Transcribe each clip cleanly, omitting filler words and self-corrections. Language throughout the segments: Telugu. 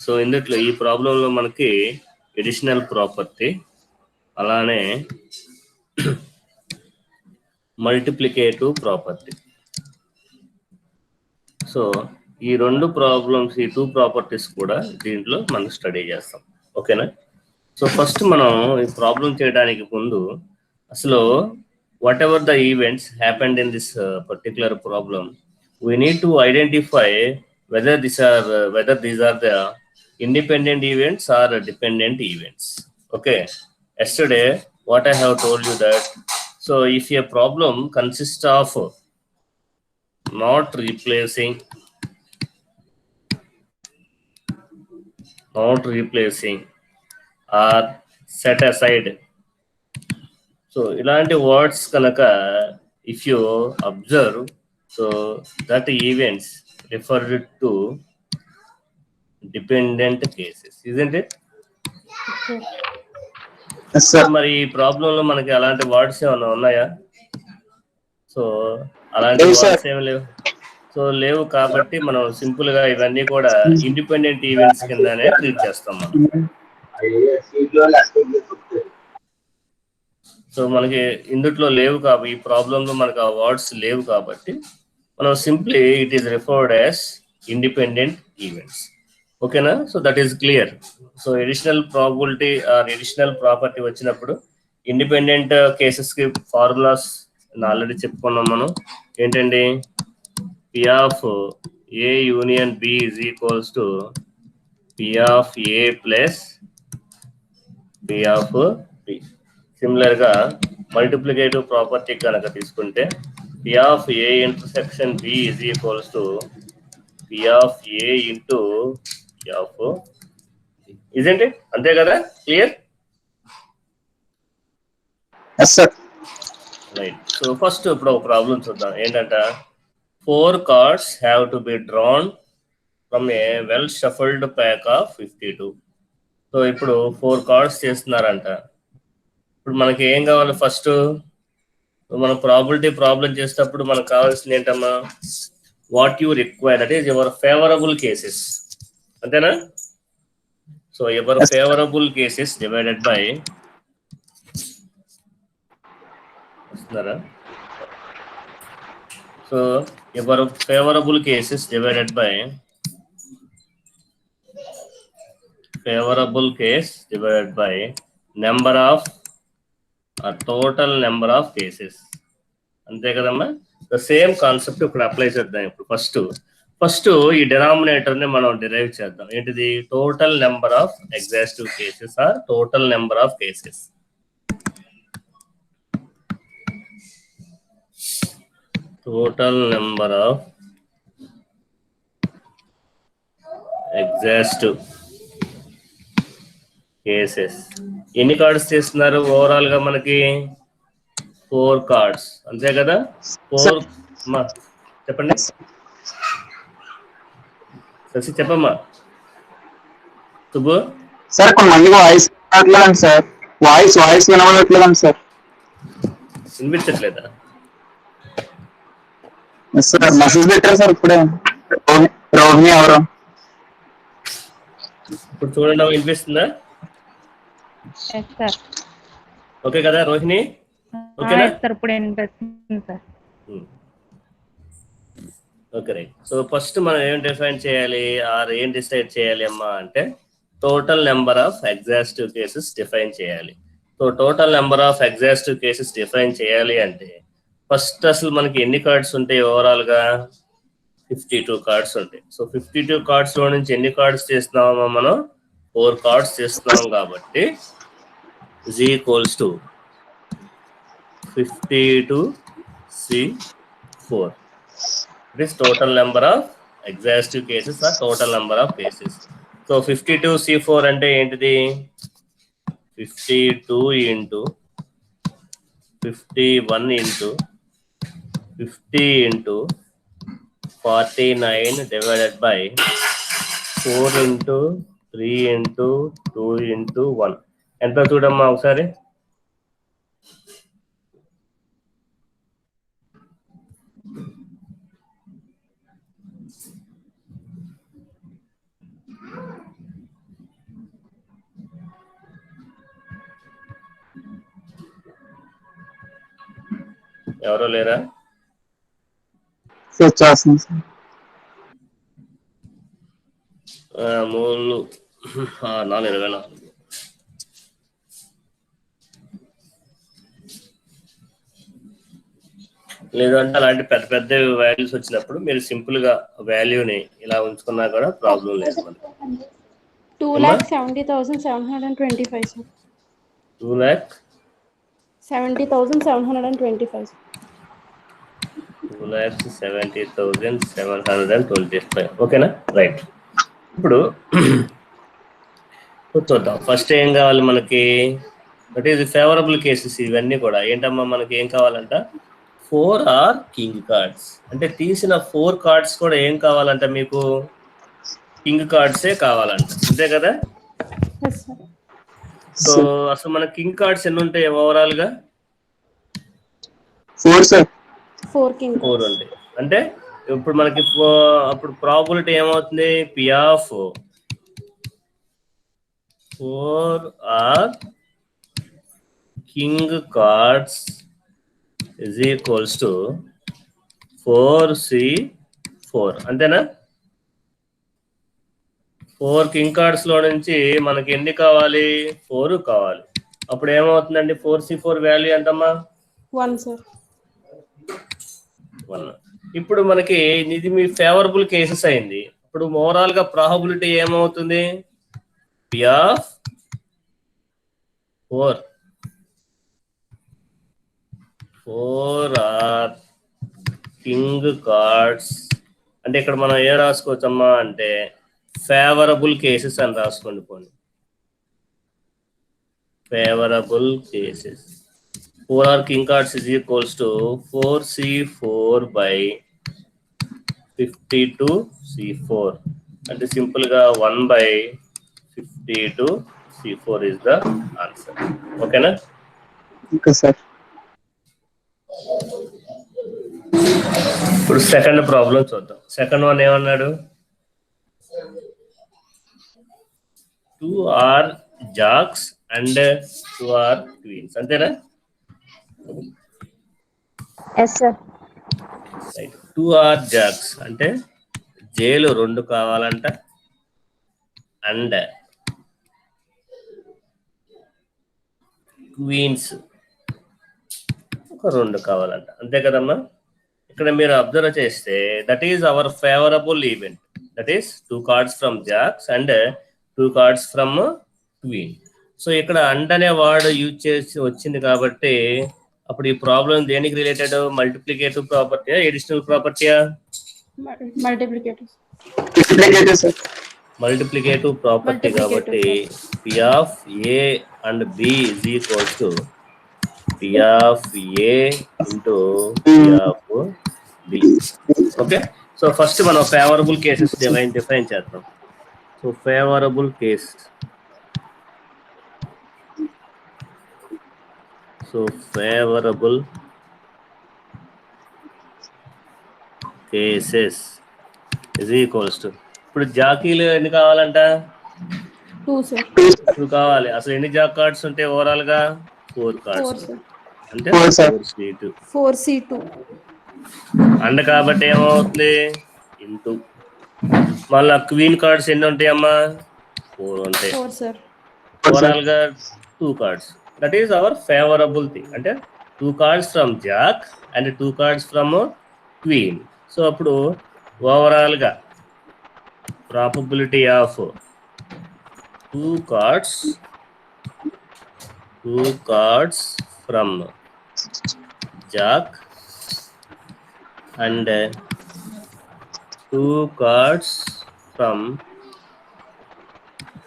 సో ఇందులో ఈ ప్రాబ్లంలో మనకి ఎడిషనల్ ప్రాపర్టీ అలానే మల్టిప్లికేటివ్ ప్రాపర్టీ. సో ఈ రెండు ప్రాబ్లమ్స్, ఈ టూ ప్రాపర్టీస్ కూడా దీంట్లో మనం స్టడీ చేస్తాం. ఓకేనా? సో ఫస్ట్ మనం ఈ ప్రాబ్లం చేయడానికి ముందు అసలు what ever the events happened in this particular problem, we need to identify whether these are the independent events or dependent events. Okay, yesterday what I have told you that, so if a problem consists of not replacing or set aside, so ఇలాంటి వర్డ్స్ కనుక if you observe, so that events referred to dependent cases, isn't it? Yes, sir. మరి ఈ ప్రాబ్లంలో మనకి అలాంటి వర్డ్స్ ఏమైనా ఉన్నాయా? సో అలాంటి లేవు, sir. వర్డ్స్ ఏమి లేవు. సో లేవు కాబట్టి మనం సింపుల్ గా ఇవన్నీ కూడా ఇండిపెండెంట్ ఈవెంట్స్ కిందనే ట్రీట్ చేస్తాం మనం. సో మనకి ఇందుట్లో లేవు కాబట్టి, ఈ ప్రాబ్లంలో మనకు ఆ వర్డ్స్ లేవు కాబట్టి మనం simply it is referred as independent events. ఓకేనా? So that is clear. So additional probability or additional property వచ్చినప్పుడు ఇండిపెండెంట్ కేసెస్ కి ఫార్ములాస్ ఆల్రెడీ చెప్పుకున్నాం మనం. ఏంటండి? P of A union B is equals to P of A plus P of B. Similar గా మల్టిప్లికేటివ్ ప్రాపర్టీ కనుక తీసుకుంటే P of A intersection B is equals to P of A into P of B. Isn't it? అంతే కదా? Clear? Yes, sir. Right. So first ఇప్పుడు ఒక ప్రాబ్లం చూద్దాం. ఏంటంట, 4 cards have to be drawn from a well shuffled pack of 52. So ఇప్పుడు 4 cards చేస్తున్నారంట. ఇప్పుడు మనకి ఏం కావాలి? ఫస్ట్ మనం ప్రాబిలిటీ ప్రాబ్లం చేసేటప్పుడు మనకు కావాల్సింది ఏంటమ్మా? What you require, that is your favourable cases. అంతేనా? So your favourable cases divided by, వస్తున్నారా? So your favourable cases divided by favorable case divided by number of total number of cases. అంతే కదమ్మా? ద సేమ్ కాన్సెప్ట్ ఇప్పుడు అప్లై చేద్దాం. ఇప్పుడు ఫస్ట్ ఈ డినామినేటర్ ని మనం డిరైవ్ చేద్దాం. ఏంటిది? Total number of exhaustive cases are total number of cases. Total number of exhaustive cases. ఎన్ని కార్డ్స్ చేస్తున్నారు ఓవరాల్ గా? మనకి 4 కార్డ్స్, అంతే కదా? 4. చెప్పండి శశి, చెప్పమ్మా. సుబ్బు సార్ కొంతమంది వాయిస్ వినట్లేదండి సార్. వాయిస్ వినబడట్లేదండి సార్. వినిపించట్లేదా? సార్ మెసేజ్ పెట్టారు సార్ ఇప్పుడే. రోహిణి ఎవరు? ఇప్పుడు చూడండి, వినిపిస్తుందా? ఓకే కదా రోహిణి? ఓకేనా? Okay right. సో ఫస్ట్ మనం ఏం డిఫైన్ చేయాలి ఆర్ ఏం డిసైడ్ చేయాలి అమ్మా అంటే total number of exhaustive cases define చేయాలి. So total number of exhaustive cases define చేయాలి అంటే ఫస్ట్ అసలు మనకి ఎన్ని కార్డ్స్ ఉంటాయి ఓవరాల్ గా? 52 కార్డ్స్ ఉంటాయి. సో 52 కార్డ్స్ లో నుంచి ఎన్ని కార్డ్స్ చేస్తున్నామమ్మా? మనం 4 కార్డ్స్ చేస్తున్నాం కాబట్టి is equals to 52C4. This total number of exhaustive cases or total number of cases. So 52C4 అంటే ఏంటిది? 52 into 51 into 50 into 49 divided by 4 into 3 into 2 into 1. ఎంత చూడమ్మా ఒకసారి? ఎవరో లేరా? సార్ చేస్తాను సార్. మూడు 424. లేదంటే అలాంటి పెద్ద పెద్ద వాల్యూస్ వచ్చినప్పుడు మీరు సింపుల్ గా వాల్యూని ఇలా ఉంచుకున్నా కూడా ప్రాబ్లం లేదు మనకి. 2,70,725 sir. 70,725. 2,70,725. ఓకేనా? రైట్. ఇప్పుడు చూద్దాం. ఫస్ట్ ఏం కావాలి మనకి? That is favourable cases. ఇవన్నీ కూడా ఏంటమ్మా మనకి ఏం కావాలంట? 4 ఆర్ కింగ్ కార్డ్స్. అంటే తీసిన 4 కార్డ్స్ కూడా ఏం కావాలంట మీకు? కింగ్ కార్డ్సే కావాలంట, అంతే కదా? Yes sir. సో అసలు మన కింగ్ కార్డ్స్ ఎన్ని ఉంటాయి ఓవరాల్ గా? 4 సార్. 4 king 4 cards. ఉంటాయి. అంటే ఇప్పుడు మనకి అప్పుడు ప్రాబిలిటీ ఏమవుతుంది? P of 4 are king cards is equals to 4C4. అంతేనా? 4 కింగ్ కార్డ్స్ లో నుంచి మనకి ఎన్ని కావాలి? 4 కావాలి. అప్పుడు ఏమవుతుందండి? 4C4 వాల్యూ ఎంతమ్మా? 1 sir. 1. ఇప్పుడు మనకి ఇది మీ ఫేవరబుల్ కేసెస్ అయింది. ఇప్పుడు ఓవరాల్ గా ప్రాబిలిటీ ఏమవుతుంది? P of 4 are king cards. అంటే ఇక్కడ మనం ఏ రాసుకోవచ్చమ్మా అంటే ఫేవరబుల్ కేసెస్ అని రాసుకోండి. పోనీ favourable cases 4 are king cards is equals to 4C4 by 52C4. అంటే సింపుల్ గా 1/52C4 ఇస్ ద ఆన్సర్. ఓకేనా? Okay sir. ఇప్పుడు సెకండ్ ప్రాబ్లం చూద్దాం. సెకండ్ వన్ ఏమన్నాడు? 2 are jacks and 2 are queens. అంతేనా? Yes sir. 2 ఆర్ జాక్స్ అంటే జేలు 2 కావాలంట, అండ్ క్వీన్స్ ఒక 2 కావాలంట, అంతే కదమ్మా? ఇక్కడ మీరు అబ్జర్వ్ చేస్తే that is our favourable event. That is 2 cards from jacks and 2 cards from queen. So ఇక్కడ అండ్ అనే వర్డ్ యూజ్ చేసి వచ్చింది కాబట్టి అప్పుడు ఈ ప్రాబ్లం దేనికి రిలేటెడ్? మల్టిప్లికేటివ్ ప్రాపర్టీయా, ఎడిషనల్ ప్రాపర్టీయా? Multiplicative. సార్. మల్టిప్లికేటివ్ ప్రాపర్టీ కాబట్టి P of A and B is equals to P of A into P of B. Okay. So first మనం ఫేవరబుల్ కేసెస్ డిఫైన్ చేద్దాం. So favourable case, so favourable cases is equals to, ఇప్పుడు జాకీలు ఎన్ని కావాలంట? 2 sir. 2 కావాలి. అసలు ఎన్ని జాక్ కార్డ్స్ ఉంటాయి ఓవరాల్ గా? 4 4 కార్డ్స్. sir. అంటే 4 sir. 4C2. 4C2. అండ్ కాబట్టి ఏమవుతుంది? ఇంటూ మళ్ళా క్వీన్ కార్డ్స్ ఎన్ని ఉంటాయమ్మా? 4 ఉంటాయి. 4 sir. ఓవరాల్ గా 2 cards. That is our favourable thing. అంటే 2 cards from Jack and 2 cards from queen. So అప్పుడు ఓవరాల్ గా probability of 2 cards from Jack and 2 cards from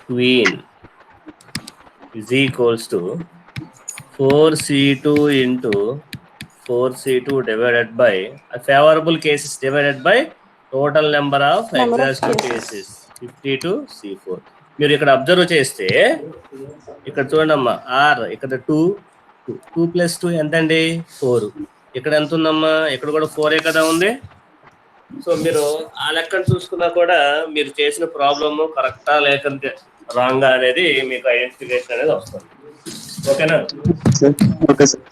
queen is equals to 4C2 into 4C2 divided by favorable cases divided by total number of exhaustive cases 52C4. మీరు ఇక్కడ అబ్జర్వ్ చేస్తే ఇక్కడ చూడండి అమ్మా, ఆర్ ఇక్కడ 2 + 2 ఎంతండి? 4. ఇక్కడ ఎంత ఉందమ్మా? ఇక్కడ కూడా 4 కదా ఉంది. సో మీరు ఆ లెక్కను చూసుకున్నా కూడా మీరు చేసిన ప్రాబ్లమ్ కరెక్టా లేకపోతే రాంగా అనేది మీకు ఐడెంటిఫికేషన్ అనేది వస్తుంది. ఓకేనా? Okay sir.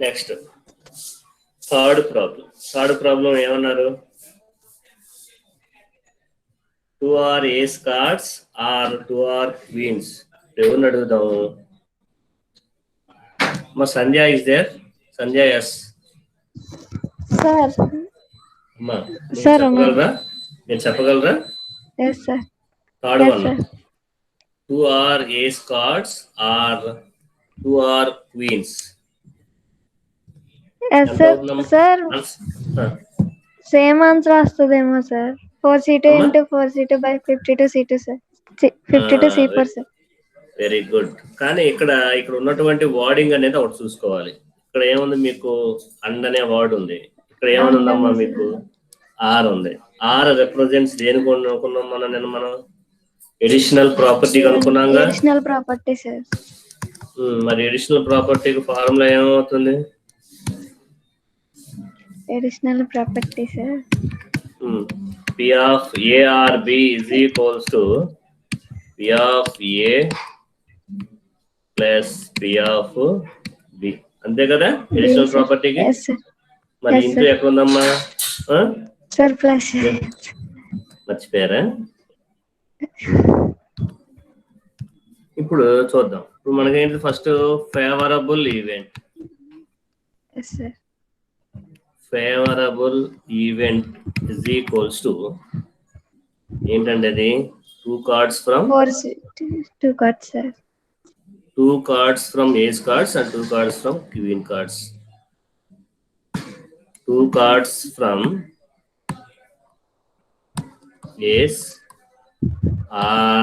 Next third problem ఏమన్నారు? 2 are ace cards or 2 are queens. ఎవరిని అడుగుదాము? మా Sandhya is there? Sandhya yes. Sir అమ్మా సార్ నేను చెప్పగలరా? Yes sir. Third one 2 are ace cards or 2 are queens. Yes sir. Same answer వస్తుందేమో sir. 4c2 into 4c2 by 52c2 sir. 52c4 sir. Very good. కానీ ఇక్కడ ఉన్నటువంటి వర్డింగ్ అనేది ఒకటి చూసుకోవాలి. ఇక్కడ ఏముంది మీకు? అండ్ అనే వర్డ్ ఉంది. ఇక్కడ ఏమనుందమ్మా మీకు? ఆర్ ఉంది. ఆర్ రిప్రజెంట్స్ దేనికి అనుకున్నాం మనం ఎడిషనల్ ప్రాపర్టీ అనుకున్నాంగా. Additional property sir. మరి ఎడిషనల్ ప్రాపర్టీకి ఫార్ములా ఏమవుతుంది? Additional property sir P of A or B is equals to P of A plus P of B. అంతే కదా ఎడిషనల్ ప్రాపర్టీకి? మరి ఇంటూ ఎక్కడ ఉందమ్మా? Sir plus. మర్చిపోయారా? ఇప్పుడు చూద్దాం. ఇప్పుడు మనకేంటి? First favourable event. Favourable event is equals to ఏంటంటే అది 2 cards from 2 cards sir. 2 cards from ace cards and 2 cards from queen cards. 2 cards from ace or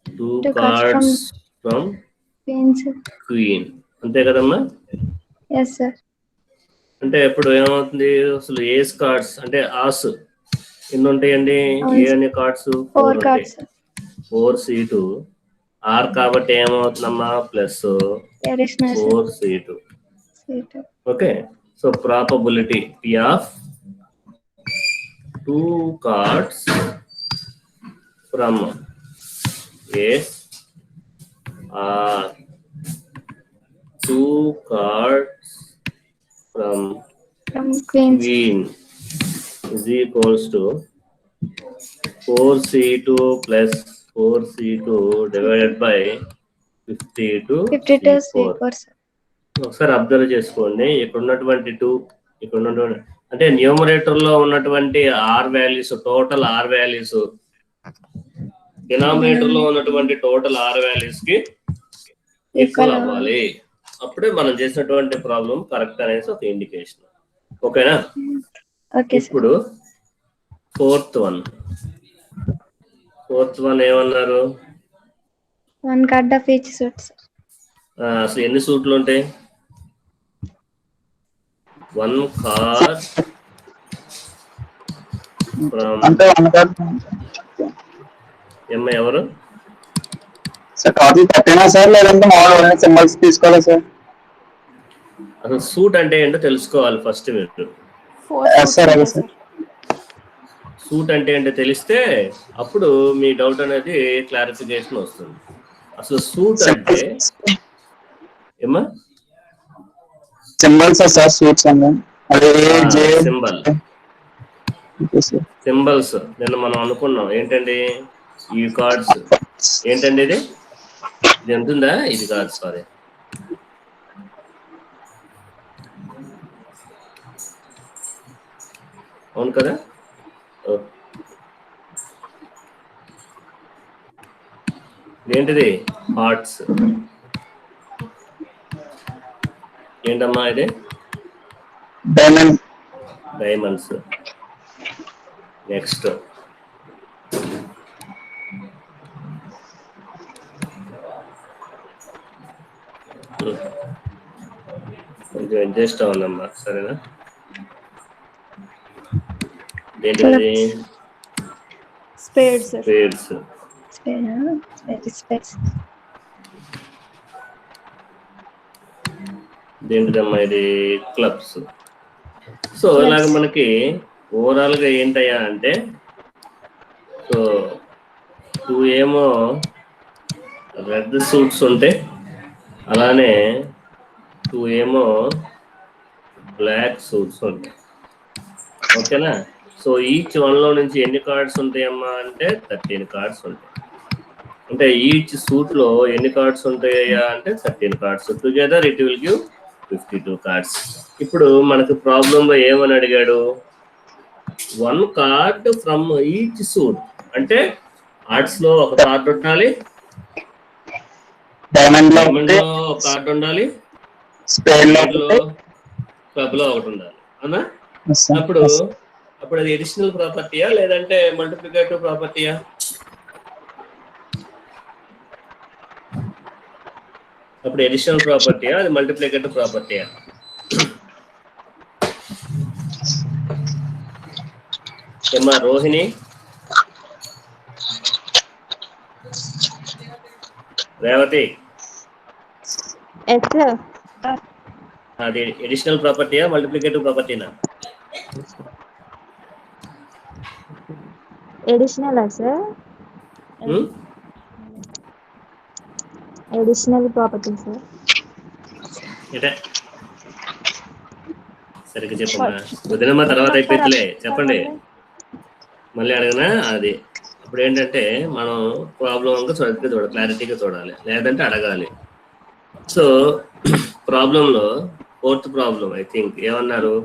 2 cards from queen. అంతే కదమ్మా? Yes sir. అంటే ఇప్పుడు ఏమవుతుంది? అసలు ఏస్ కార్డ్స్ అంటే ఆస్ ఎన్ని ఉంటాయండి? ఏ అనే కార్డ్స్ 4 కార్డ్స్. 4c2 ఆర్ కాబట్టి ఏమవుతుందమ్మా? Plus 4c2. Okay. So probability P of 2 cards from ace or 2 cards from queen is equals to 4c2 plus 4c2 divided by 52c4. ఒకసారి అబ్జర్వ్ చేసుకోండి. ఇక్కడ ఉన్నటువంటి 2 ఇక్కడ ఉన్నటువంటి అంటే న్యూమరేటర్ లో ఉన్నటువంటి r values total r values denominator లో ఉన్నటువంటి టోటల్ ఆర్ వాల్యూస్ కి ఈక్వల్ అవ్వాలి. అప్పుడే మనం చేసినటువంటి ప్రాబ్లం కరెక్ట్ అనేసి ఒక ఇండికేషన్. ఓకేనా? ఇప్పుడు ఫోర్త్ వన్ ఏమన్నారు? 1 card of each suit. అసలు ఎన్ని సూట్లు ఉంటాయి? 1 card ఫ్రమ్ ఎవరు సార్? టోటల్ 13 సార్, లేదంటే మామూలు సింబల్స్ తీసుకోవాలా సార్? అసలు సూట్ అంటే ఏంటో తెలుసుకోవాలి ఫస్ట్ మీరు. సూట్ అంటే ఏంటో తెలిస్తే అప్పుడు మీ డౌట్ అనేది క్లారిఫికేషన్ వస్తుంది. అసలు సూట్ అంటే ఏమా? Symbols sir. సూట్స్ సింబల్స్ నిన్న మనం అనుకున్నాం ఏంటండి? ఈ కార్డ్స్ ఏంటండి? ఇది ఎంతుందా? ఇది కాదు, సారీ. అవును కదా? ఏంటిది? హార్ట్స్. ఏంటమ్మా ఇది? డైమండ్స్. నెక్స్ట్ కొంచెం అడ్జస్ట్ అవ్వాలమ్మా, సరేనా? ఏంటిది? స్పేడ్స్. ఏంటిదమ్మా ఇది? క్లబ్స్. సో ఇలాగ మనకి ఓవరాల్ గా ఏంటయ్యా అంటే, సో 2 ఏమో రెడ్ సూట్స్ ఉంటాయి, అలానే 2 ఏమో బ్లాక్ సూట్స్ ఉంటాయి. ఓకేనా? సో ఈచ్ వన్ లో నుంచి ఎన్ని కార్డ్స్ ఉంటాయమ్మా అంటే 13 కార్డ్స్ ఉంటాయి. అంటే ఈచ్ సూట్ లో ఎన్ని కార్డ్స్ ఉంటాయా అంటే 13 cards. Together it will give 52 cards. ఇప్పుడు మనకు ప్రాబ్లం లో ఏమని అడిగాడు, 1 కార్డ్ ఫ్రమ్ ఈచ్ సూట్ అంటే ఆర్ట్స్ లో ఒక కార్డ్ ఉండాలి, డైమండ్ లో డైమండ్ లో ఒక కార్డ్ ఉండాలి, స్పేడ్ లో స్పేడ్ లో క్లబ్ లో ఒకటి ఉండాలి అవునా? అప్పుడు అది ఎడిషనల్ ప్రాపర్టీయా లేదంటే మల్టిప్లికేటివ్ ప్రాపర్టీయా? అప్పుడు ఎడిషనల్ ప్రాపర్టీయా, అది మల్టిప్లికేటివ్ ప్రాపర్టీయా? ఏమ్మా రోహిణి, రేవతి, అది ఎడిషనల్ ప్రాపర్టీయా మల్టిప్లికేటివ్ ప్రాపర్టీనా? Additional sir? Additional property sir. అంటే సరిగ్గా చెప్పమ్మా, వదినమ్మా తర్వాత అయిపోతుందిలే, చెప్పండి. మళ్ళీ అడగనా? అది ఇప్పుడు ఏంటంటే మనం ప్రాబ్లం అంతా సరిగ్గా చూడాలి, క్లారిటీగా చూడాలి, లేదంటే అడగాలి. సో ప్రాబ్లంలో 4th ప్రాబ్లం ఐ థింక్ ఏమన్నారు,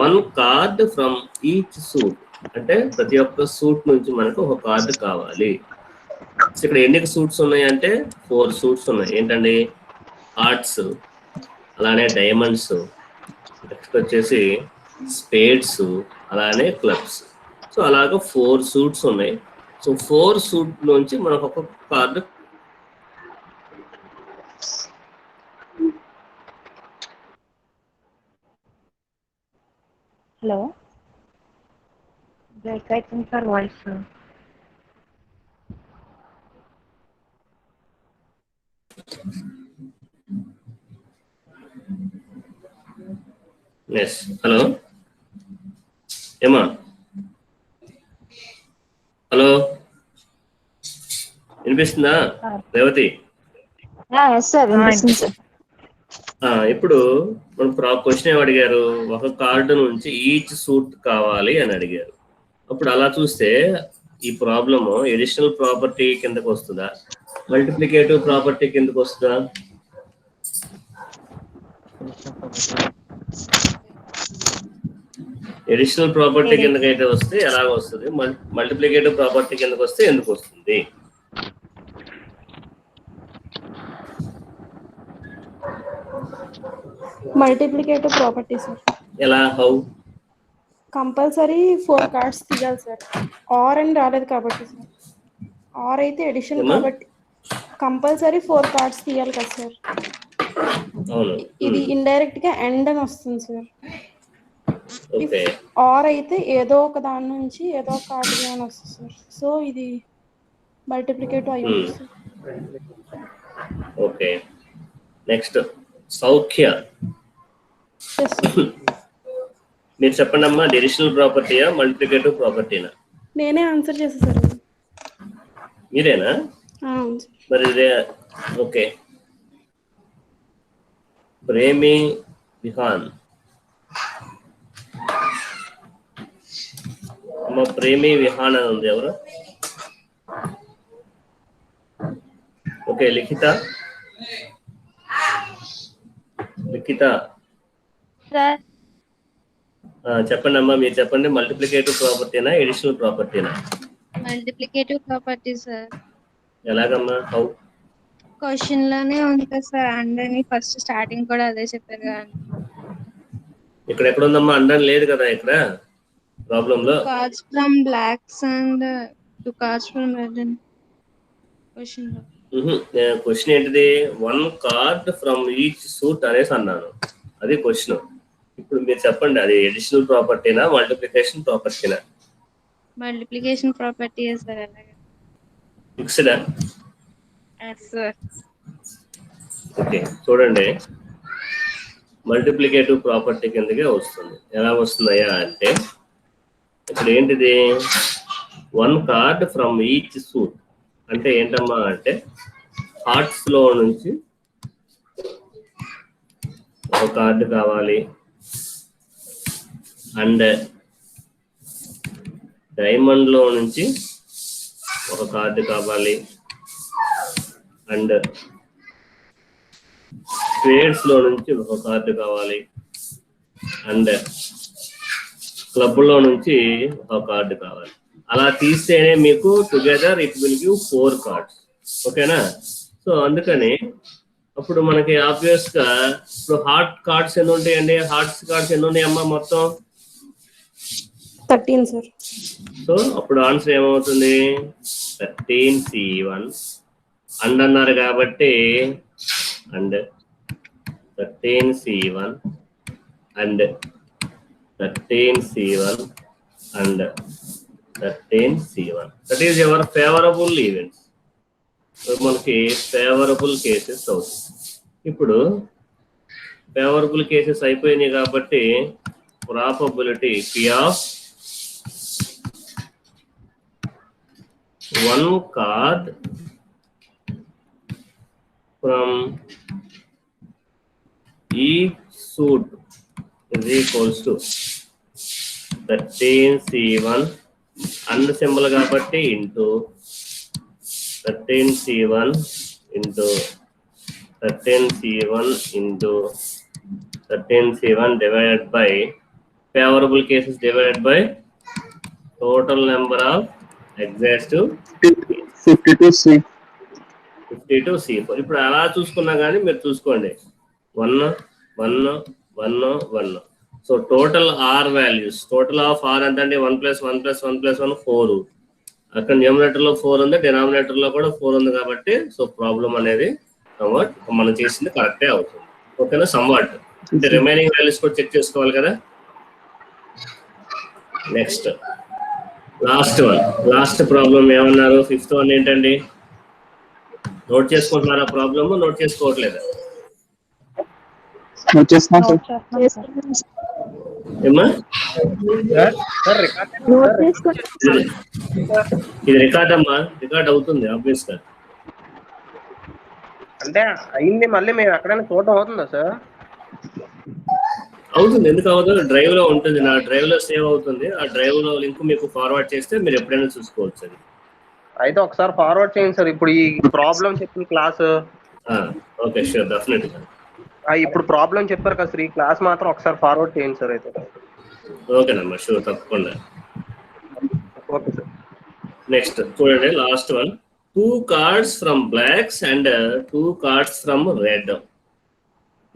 1 కార్డ్ ఫ్రమ్ ఈచ్ సూట్ అంటే ప్రతి ఒక్క సూట్ నుంచి మనకు ఒక కార్డు కావాలి. ఇక్కడ ఎన్ని సూట్స్ ఉన్నాయి అంటే 4 సూట్స్ ఉన్నాయి. ఏంటండి? హార్ట్స్, అలానే డైమండ్స్, నెక్స్ట్ వచ్చేసి స్పేడ్స్, అలానే క్లబ్స్. సో అలాగా 4 సూట్స్ ఉన్నాయి. సో 4 సూట్ నుంచి మనకు ఒక కార్డు. హలో, బ్రేక్ అవుతుంది సార్ వాయిస్. ఎస్, హలో ఏమా, హలో వినిపిస్తుందా రేవతి? సార్ వినిపిస్తుంది సార్. ఇప్పుడు మనం క్వశ్చన్ ఏం అడిగారు, ఒక కార్డు నుంచి ఈచ్ సూట్ కావాలి అని అడిగారు. అప్పుడు అలా చూస్తే ఈ ప్రాబ్లమ్ ఎడిషనల్ ప్రాపర్టీ కిందకు వస్తుందా మల్టిప్లికేటివ్ ప్రాపర్టీ కిందకు వస్తుందా? ఎడిషనల్ ప్రాపర్టీ కిందకి అయితే వస్తే ఎలాగ వస్తుంది, మల్టిప్లికేటివ్ ప్రాపర్టీ కిందకు వస్తే ఎందుకు వస్తుంది? Multiplicative property sir. ఎలా? హౌ? కంపల్సరీ 4 కార్డ్స్ తీయాలి సార్. ఆర్ అని రాలేదు కాబట్టి సార్. ఆర్ అయితే ఎడిషన్ కాబట్టి కంపల్సరీ 4 కార్డ్స్ తీయాలి కదా సార్. ఇది ఇండైరెక్ట్ గా ఎండ్ అని వస్తుంది సార్. ఆర్ అయితే ఏదో ఒక దాని నుంచి ఏదో ఒక కార్డు అని వస్తుంది సార్. సో ఇది మల్టిప్లికేటివ్ అయి ఉంటుంది సార్. ఓకే, నెక్స్ట్ సౌఖ్య, మీరు చెప్పండి అమ్మా, ఎడిషనల్ ప్రాపర్టీయా మల్టిప్లికేటివ్ ప్రాపర్టీనా? నేనే ఆన్సర్ చేసా సార్. మీరేనా? మరి ఓకే, ప్రేమి విహాన్ అమ్మ, ప్రేమి విహాన్ అని ఉంది, ఎవరు? ఓకే, లిఖిత చెప్పండి అమ్మా, మీరు చెప్పండి, మల్టిప్లికేటివ్ ప్రాపర్టీనా ఎడిషనల్ ప్రాపర్టీనా? Multiplicative property sir. ఎలాగమ్మా? హౌ? క్వశ్చన్ లోనే ఉంది కదా సార్, అండ్ ఫస్ట్ స్టార్టింగ్ కూడా అదే చెప్పారు కదా. ఇక్కడ ఎక్కడ ఉందమ్మా? అండర్ లేదు కదా ఇక్కడ ప్రాబ్లం లో. Cards from blocks and 2 cards from red and question లో. క్వశ్చన్ ఏంటిది? 1 కార్డ్ ఫ్రమ్ ఈచ్ సూట్ అనేసి అన్నాను, అది క్వశ్చన్. ఇప్పుడు మీరు చెప్పండి, అది ఎడిషనల్ ప్రాపర్టీనా మల్టిప్లికేషన్ ప్రాపర్టీనా? Multiplication property sir. అలాగే ఫిక్స్డా? సార్. ఓకే, చూడండి, మల్టిప్లికేటివ్ ప్రాపర్టీ కిందకే వస్తుంది. ఎలా వస్తున్నాయా అంటే ఇక్కడ ఏంటిది 1 కార్డ్ ఫ్రమ్ ఈచ్ సూట్ అంటే ఏంటమ్మా అంటే హార్ట్స్ లో నుంచి ఒక కార్డు కావాలి, అండ్ డైమండ్ లో నుంచి ఒక కార్డు కావాలి, అండ్ స్పేడ్స్ లో నుంచి ఒక కార్డు కావాలి, అండ్ క్లబ్ లో నుంచి ఒక కార్డు కావాలి. అలా తీస్తేనే మీకు together it will give 4 cards. ఓకేనా? సో అందుకని అప్పుడు మనకి ఆబ్వియస్ గా ఇప్పుడు హార్ట్ కార్డ్స్ ఎన్ని ఉంటాయండి? హార్ట్స్ కార్డ్స్ ఎన్ని ఉన్నాయమ్మా మొత్తం? 13 సార్. సో అప్పుడు ఆన్సర్ ఏమవుతుంది? 13C1 అండ్ అన్నారు కాబట్టి and 13C1 and 13C1 and 13C1. That is your favourable events. మనకి ఫేవరబుల్ కేసెస్ అవుతుంది. ఇప్పుడు ఫేవరబుల్ కేసెస్ అయిపోయినాయి కాబట్టి probability P of 1 card from each suit is equals to 13C1 and symbol కాబట్టి into 13C1 into 13C1 into 13C1 divided by favorable cases divided by total number of exhaustive 52C. 52C4. ఇప్పుడు అలా చూసుకున్నా కానీ మీరు చూసుకోండి 1 1 1 1. So total r values, total of r ఎంత అండి? 1 + 1 + 1 + 1 4. అక్కడ న్యూమరేటర్ లో 4 ఉంది, డినామినేటర్ లో కూడా 4 ఉంది కాబట్టి సో ప్రాబ్లం అనేది సమ్వాట్ మనం చేసింది కరెక్టే అవుతుంది. ఓకేనా? సమ్వాట్ అంటే రిమైనింగ్ వాల్యూస్ కూడా చెక్ చేసుకోవాలి కదా. నెక్స్ట్ లాస్ట్ ప్రాబ్లం ఏమన్నారు? 5th వన్ ఏంటండి? నోట్ చేసుకుంటున్నారా ప్రాబ్లమ్? నోట్ చేసుకోవట్లేదా? ఏమ్మా? ఇది రికార్డ్ అమ్మా, రికార్డ్ అవుతుంది ఆబ్వియస్ గా. అంటే అయింది, మళ్ళీ మేము ఎక్కడైనా చూడటం అవుతుందా సార్? అవుతుంది, ఎందుకు అవుతుంది? డ్రైవ్ లో ఉంటుంది, నా డ్రైవ్ లో సేవ్ అవుతుంది. ఆ డ్రైవ్ లో లింక్ మీకు ఫార్వర్డ్ చేస్తే మీరు ఎప్పుడైనా చూసుకోవచ్చు. అది అయితే ఒకసారి ఫార్వర్డ్ చేయండి సార్. ఇప్పుడు ఈ ప్రాబ్లం చెప్పిన క్లాస్. ఓకే, షూర్, డెఫినెట్ గా. ఇప్పుడు ప్రాబ్లం చెప్పారు కదా సార్, ఈ క్లాస్ మాత్రం ఒకసారి ఫార్వర్డ్ చేయండి సార్. అయితే ఓకేనమ్మా, షూర్, తప్పకుండా. Okay sir. నెక్స్ట్ చూడండి, last one. 2 cards from blocks and 2 cards from red.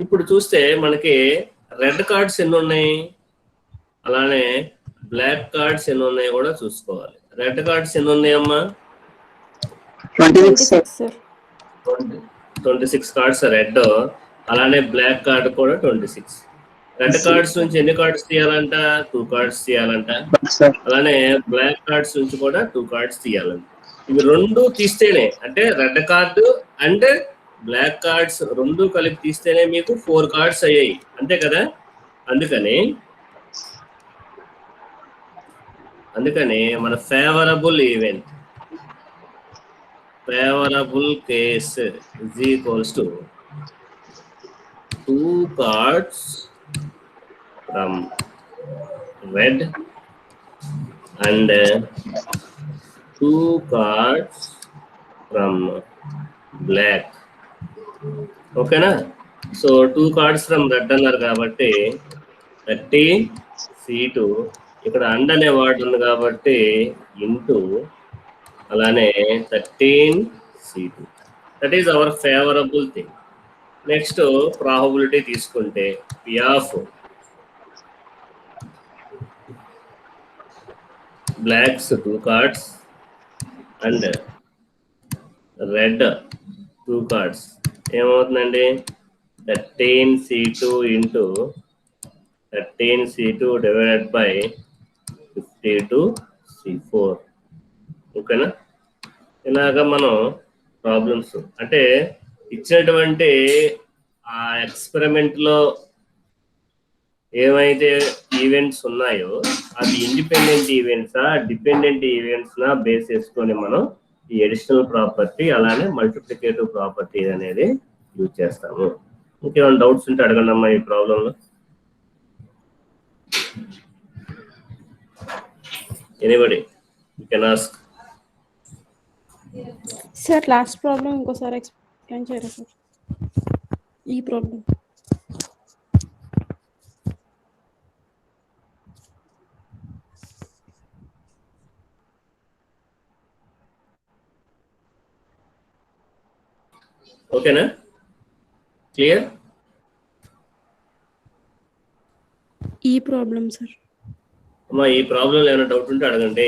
ఇప్పుడు చూస్తే మనకి రెడ్ కార్డ్స్ ఎన్ని ఉన్నాయి, అలానే బ్లాక్ కార్డ్స్ ఎన్ని ఉన్నాయి కూడా చూసుకోవాలి. రెడ్ కార్డ్స్ ఎన్ని ఉన్నాయమ్మా? 26 సార్. 26 కార్డ్స్ రెడ్, అలానే బ్లాక్ కార్డ్ కూడా 26. రెడ్ కార్డ్స్ నుంచి ఎన్ని కార్డ్స్ తీయాలంట? 2 కార్డ్స్ తీయాలంట. అలానే బ్లాక్ కార్డ్స్ నుంచి కూడా 2 కార్డ్స్ తీయాలంట. ఇవి రెండు తీస్తేనే, అంటే red card and black cards రెండు కలిపి తీస్తేనే మీకు 4 కార్డ్స్ అయ్యాయి, అంతే కదా. అందుకని మన favourable event, favourable case is equals to 2 cards from red and 2 cards from black. ఓకేనా? సో 2 cards from red అన్నారు కాబట్టి 13C2, ఇక్కడ అండ్ అనే వర్డ్ ఉంది కాబట్టి ఇంటూ, అలానే 13C2. That is our favourable thing. Next probability తీసుకుంటే P of blacks 2 cards and red 2 cards ఏమవుతుందండి? 13C2 into 13C2 divided by 52C4. ఓకేనా? ఇలాగా మనం ప్రాబ్లమ్స్ అంటే ఇచ్చినటువంటి ఆ ఎక్స్పెరిమెంట్ లో ఏమైతే ఈవెంట్స్ ఉన్నాయో అది ఇండిపెండెంట్ ఈవెంట్సా డిపెండెంట్ ఈవెంట్స్నా బేస్ చేసుకొని మనం ఈ అడిషనల్ ప్రాపర్టీ అలానే మల్టిప్లికేటివ్ ప్రాపర్టీ అనేది యూజ్ చేస్తాము. ఇంకేమైనా డౌట్స్ ఉంటే అడగండి అమ్మా ఈ ప్రాబ్లంలో. Anybody you can ask. Sir last problem ఇంకోసారి ఎక్స్ప్లెయిన్ చేయరా సార్? ఈ ప్రాబ్లం ఓకేనా? క్లియర్? ఈ ప్రాబ్లం సార్. అమ్మా ఈ ప్రాబ్లం ఏమైనా డౌట్ ఉంటే అడగండి.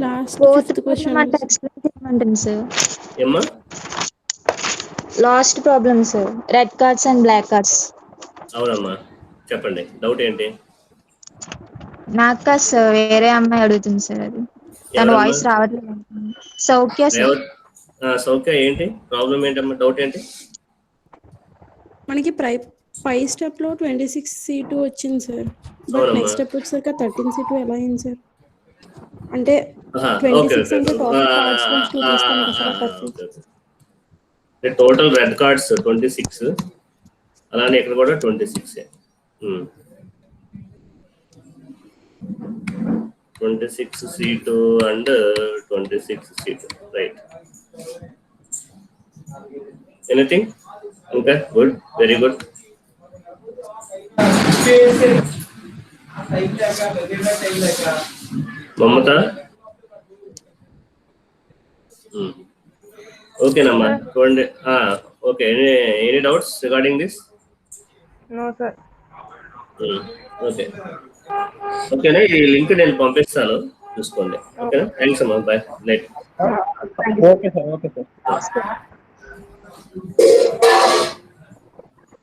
లాస్ట్ ఫోర్త్ ఫిఫ్త్ క్వశ్చన్ అంటే ఎక్స్ప్లెయిన్ చేయమంటుంది సార్. ఏమ్మా? Last problem sir, red cards and black cards. అవునమ్మా చెప్పండి డౌట్ ఏంటి? నాకు కాదు సార్, వేరే అమ్మాయి అడుగుతుంది సార్. అది తన ఎవరమ్మా? వాయిస్ రావట్లేదు. సౌఖ్య సార్. సౌఖ్య ఏంటి ప్రాబ్లం ఏంటమ్మా డౌట్ ఏంటి? మనకి పై స్టెప్ లో 26C2 వచ్చింది సార్. బట్ అవునమ్మా. నెక్స్ట్ స్టెప్ వచ్చేసరికి 13C2 ఎలా అయింది సార్? అంటే ఓకే 26 అంటే టోటల్ కార్డ్స్ నుంచి 2 తీస్తాం కదా సార్. 13 టోటల్ రెడ్ కార్డ్స్ 26 అలానే ఇక్కడ కూడా 26. 26C2 and 26C2 right. Anything? Okay good, very good. Mamata ఓకేనమ్మా చూడండి. Okay, any doubts regarding this? No sir. Okay ఓకేనా, ఈ లింక్ నేను పంపిస్తాను చూసుకోండి. ఓకేనా, థ్యాంక్స్ అమ్మా, బాయ్, నైట్. Okay sir.